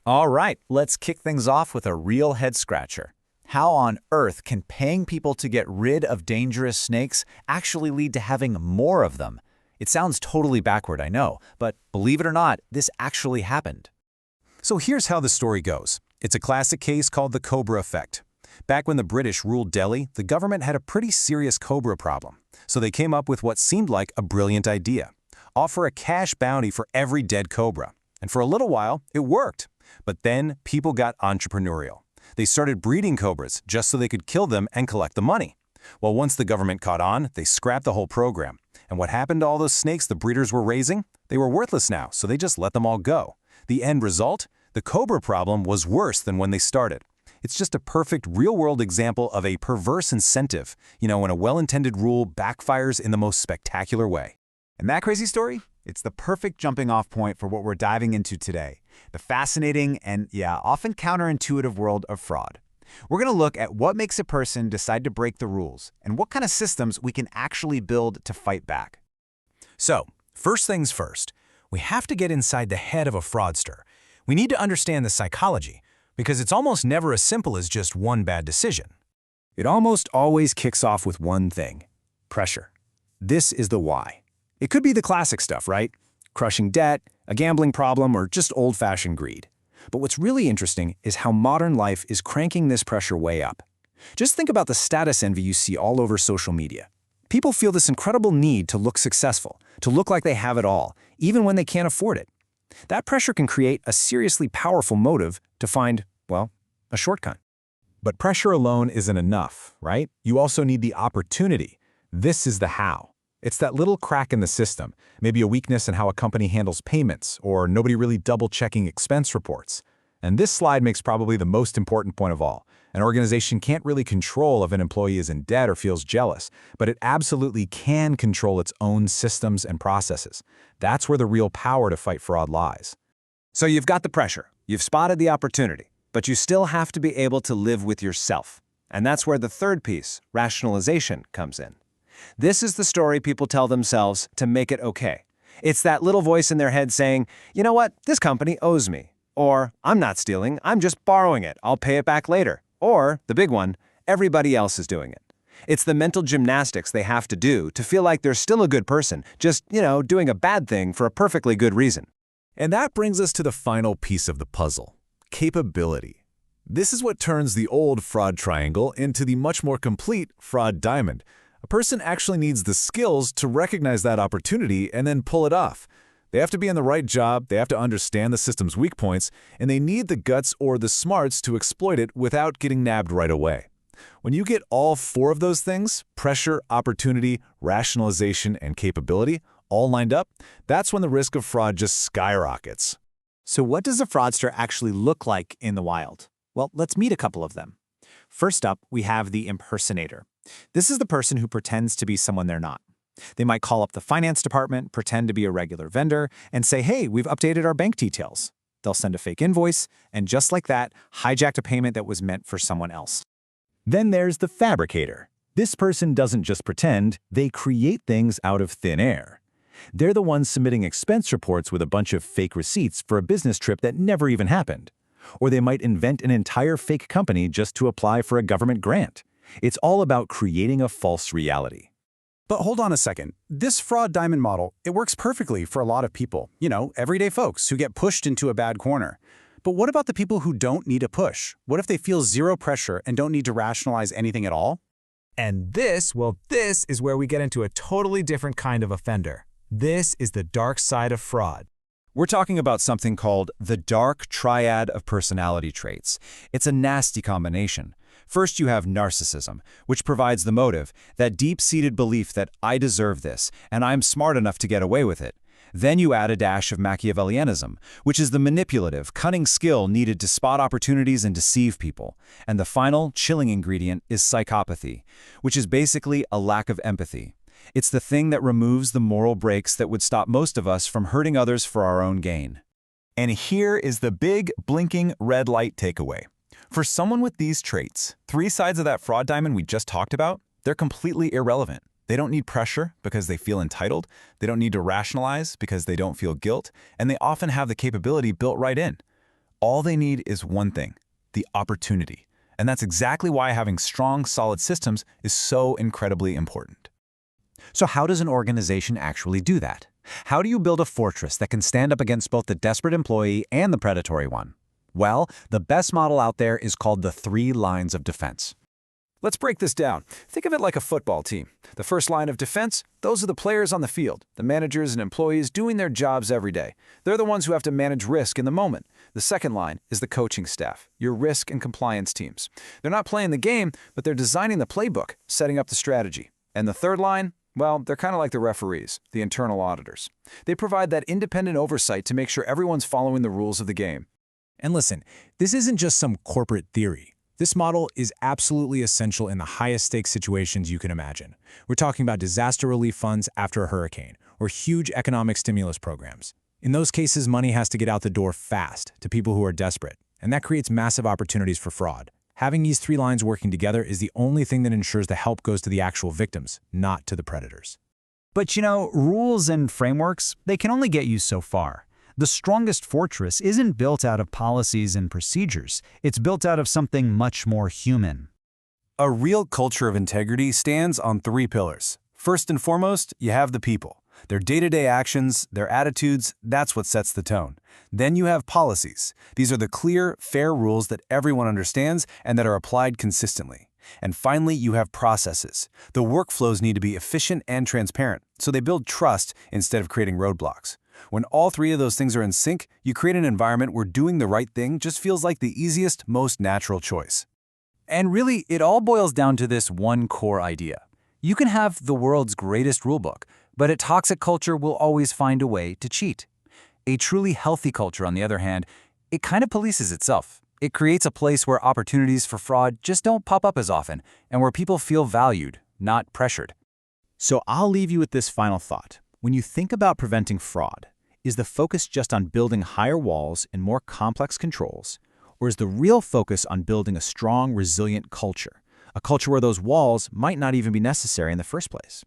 All right, let's kick things off with a real head-scratcher. How on earth can paying people to get rid of dangerous snakes actually lead to having more of them? It sounds totally backward, I know, but believe it or not, this actually happened. So here's how the story goes. It's a classic case called the Cobra effect. Back when the British ruled Delhi, the government had a pretty serious Cobra problem. So they came up with what seemed like a brilliant idea. Offer a cash bounty for every dead Cobra. And for a little while, it worked. But then people got entrepreneurial. They started breeding cobras just so they could kill them and collect the money. Well, once the government caught on, they scrapped the whole program. And what happened to all those snakes the breeders were raising? They were worthless now, so they just let them all go. The end result? The cobra problem was worse than when they started. It's just a perfect real-world example of a perverse incentive, when a well-intended rule backfires in the most spectacular way. And that crazy story? It's the perfect jumping-off point for what we're diving into today, the fascinating and, often counterintuitive world of fraud. We're going to look at what makes a person decide to break the rules and what kind of systems we can actually build to fight back. So, first things first, we have to get inside the head of a fraudster. We need to understand the psychology, because it's almost never as simple as just one bad decision. It almost always kicks off with one thing: pressure. This is the why. It could be the classic stuff, right? Crushing debt, a gambling problem, or just old-fashioned greed. But what's really interesting is how modern life is cranking this pressure way up. Just think about the status envy you see all over social media. People feel this incredible need to look successful, to look like they have it all, even when they can't afford it. That pressure can create a seriously powerful motive to find, a shortcut. But pressure alone isn't enough, right? You also need the opportunity. This is the how. It's that little crack in the system, maybe a weakness in how a company handles payments, or nobody really double-checking expense reports. And this slide makes probably the most important point of all. An organization can't really control if an employee is in debt or feels jealous, but it absolutely can control its own systems and processes. That's where the real power to fight fraud lies. So you've got the pressure, you've spotted the opportunity, but you still have to be able to live with yourself. And that's where the third piece, rationalization, comes in. This is the story people tell themselves to make it okay. It's that little voice in their head saying, you know what, this company owes me. Or, I'm not stealing, I'm just borrowing it, I'll pay it back later. Or, the big one, everybody else is doing it. It's the mental gymnastics they have to do to feel like they're still a good person, just, doing a bad thing for a perfectly good reason. And that brings us to the final piece of the puzzle: capability. This is what turns the old fraud triangle into the much more complete fraud diamond. A person actually needs the skills to recognize that opportunity and then pull it off. They have to be in the right job, they have to understand the system's weak points, and they need the guts or the smarts to exploit it without getting nabbed right away. When you get all four of those things, pressure, opportunity, rationalization, and capability, all lined up, that's when the risk of fraud just skyrockets. So what does a fraudster actually look like in the wild? Well, let's meet a couple of them. First up, we have the impersonator. This is the person who pretends to be someone they're not. They might call up the finance department, pretend to be a regular vendor, and say, hey, we've updated our bank details. They'll send a fake invoice, and just like that, hijack a payment that was meant for someone else. Then there's the fabricator. This person doesn't just pretend, they create things out of thin air. They're the ones submitting expense reports with a bunch of fake receipts for a business trip that never even happened. Or they might invent an entire fake company just to apply for a government grant. It's all about creating a false reality. But hold on a second. This fraud diamond model, it works perfectly for a lot of people. Everyday folks who get pushed into a bad corner. But what about the people who don't need a push? What if they feel zero pressure and don't need to rationalize anything at all? And this is where we get into a totally different kind of offender. This is the dark side of fraud. We're talking about something called the Dark Triad of personality traits. It's a nasty combination. First, you have narcissism, which provides the motive, that deep-seated belief that I deserve this, and I'm smart enough to get away with it. Then you add a dash of Machiavellianism, which is the manipulative, cunning skill needed to spot opportunities and deceive people. And the final, chilling ingredient is psychopathy, which is basically a lack of empathy. It's the thing that removes the moral brakes that would stop most of us from hurting others for our own gain. And here is the big, blinking red light takeaway. For someone with these traits, three sides of that fraud diamond we just talked about, they're completely irrelevant. They don't need pressure because they feel entitled, they don't need to rationalize because they don't feel guilt, and they often have the capability built right in. All they need is one thing, the opportunity. And that's exactly why having strong, solid systems is so incredibly important. So how does an organization actually do that? How do you build a fortress that can stand up against both the desperate employee and the predatory one? Well, the best model out there is called the 3 lines of defense. Let's break this down. Think of it like a football team. The first line of defense, those are the players on the field, the managers and employees doing their jobs every day. They're the ones who have to manage risk in the moment. The second line is the coaching staff, your risk and compliance teams. They're not playing the game, but they're designing the playbook, setting up the strategy. And the third line, well, they're kind of like the referees, the internal auditors. They provide that independent oversight to make sure everyone's following the rules of the game. And listen, this isn't just some corporate theory. This model is absolutely essential in the highest stakes situations you can imagine. We're talking about disaster relief funds after a hurricane, or huge economic stimulus programs. In those cases, money has to get out the door fast to people who are desperate, and that creates massive opportunities for fraud. Having these 3 lines working together is the only thing that ensures the help goes to the actual victims, not to the predators. But rules and frameworks, they can only get you so far. The strongest fortress isn't built out of policies and procedures. It's built out of something much more human. A real culture of integrity stands on 3 pillars. First and foremost, you have the people. Their day-to-day actions, their attitudes, that's what sets the tone. Then you have policies. These are the clear, fair rules that everyone understands and that are applied consistently. And finally, you have processes. The workflows need to be efficient and transparent, so they build trust instead of creating roadblocks. When all 3 of those things are in sync, you create an environment where doing the right thing just feels like the easiest, most natural choice. And really, it all boils down to this one core idea. You can have the world's greatest rulebook, but a toxic culture will always find a way to cheat. A truly healthy culture, on the other hand, it kind of polices itself. It creates a place where opportunities for fraud just don't pop up as often, and where people feel valued, not pressured. So I'll leave you with this final thought. When you think about preventing fraud, is the focus just on building higher walls and more complex controls, or is the real focus on building a strong, resilient culture, a culture where those walls might not even be necessary in the first place?